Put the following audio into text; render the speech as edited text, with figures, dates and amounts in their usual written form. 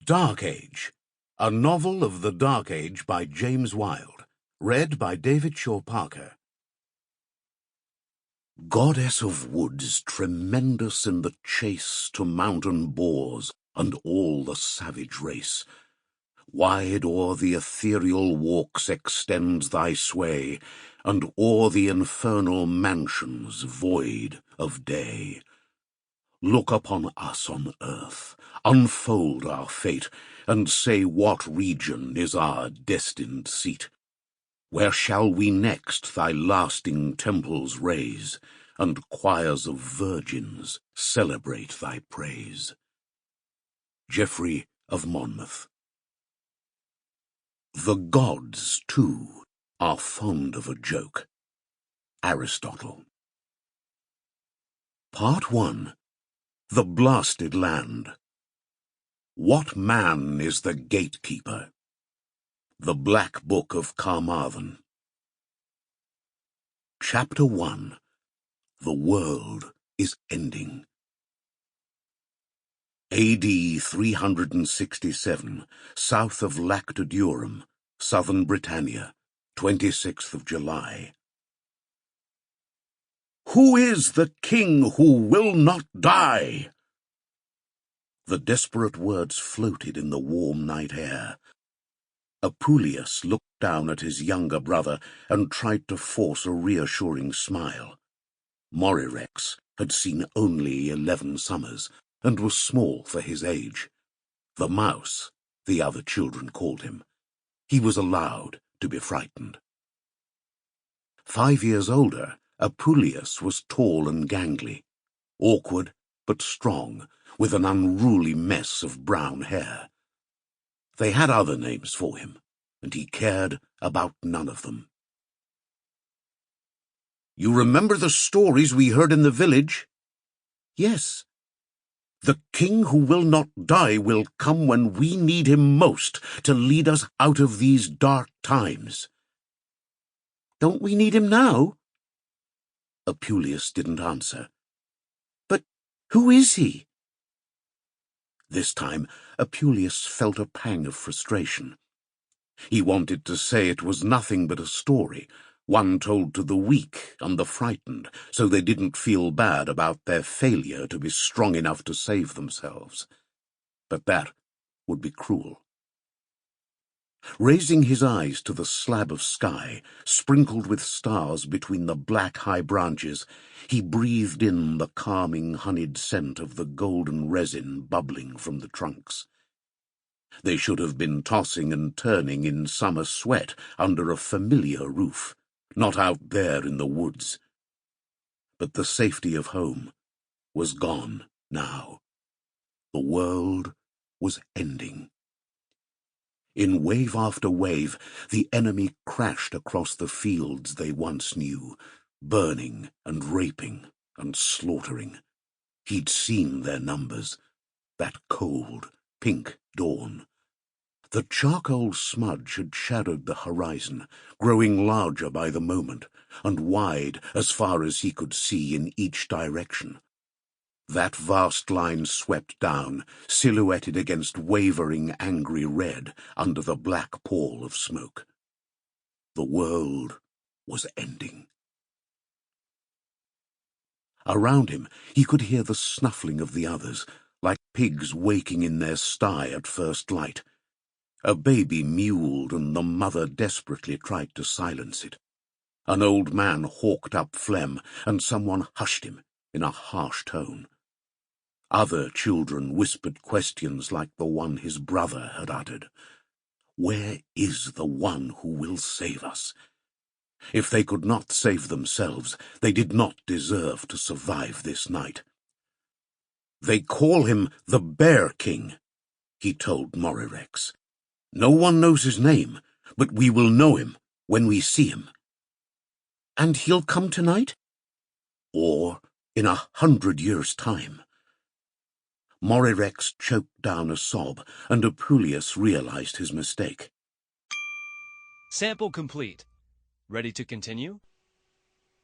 Dark Age, a novel of the Dark Age by James Wilde, read by David Shaw Parker. Goddess of woods, tremendous in the chase to mountain boars and all the savage race, wide o'er the ethereal walks extends thy sway, and o'er the infernal mansions void of day. Look upon us on earth, unfold our fate, and say what region is our destined seat. Where shall we next thy lasting temples raise, and choirs of virgins celebrate thy praise? Geoffrey of Monmouth. The gods, too, are fond of a joke. Aristotle. Part 1. The Blasted Land. What man is the gatekeeper? The Black Book of Carmarthen. Chapter 1. The world is ending. A.D. 367, south of Lactodurum, southern Britannia, 26th of July. Who is the king who will not die? The desperate words floated in the warm night air. Apuleius looked down at his younger brother and tried to force a reassuring smile. Morirex had seen only 11 summers, and was small for his age. The mouse, the other children called him. He was allowed to be frightened. 5 years older, Apuleius was tall and gangly, awkward but strong, with an unruly mess of brown hair. They had other names for him, and he cared about none of them. You remember the stories we heard in the village? Yes. The king who will not die will come when we need him most to lead us out of these dark times. Don't we need him now? Apuleius didn't answer. But who is he? This time, Apuleius felt a pang of frustration. He wanted to say it was nothing but a story, one told to the weak and the frightened, so they didn't feel bad about their failure to be strong enough to save themselves. But that would be cruel. Raising his eyes to the slab of sky, sprinkled with stars between the black high branches, he breathed in the calming honeyed scent of the golden resin bubbling from the trunks. They should have been tossing and turning in summer sweat under a familiar roof, not out there in the woods. But the safety of home was gone now. The world was ending. In wave after wave, the enemy crashed across the fields they once knew, burning and raping and slaughtering. He'd seen their numbers, that cold, pink dawn. The charcoal smudge had shadowed the horizon, growing larger by the moment, and wide as far as he could see in each direction. That vast line swept down, silhouetted against wavering, angry red under the black pall of smoke. The world was ending. Around him, he could hear the snuffling of the others, like pigs waking in their sty at first light. A baby mewled, and the mother desperately tried to silence it. An old man hawked up phlegm, and someone hushed him in a harsh tone. Other children whispered questions like the one his brother had uttered. Where is the one who will save us? If they could not save themselves, they did not deserve to survive this night. They call him the Bear King, he told Morirex. No one knows his name, but we will know him when we see him. And he'll come tonight? Or in 100 years' time. Morirex choked down a sob, and Apuleius realized his mistake. Sample complete. Ready to continue?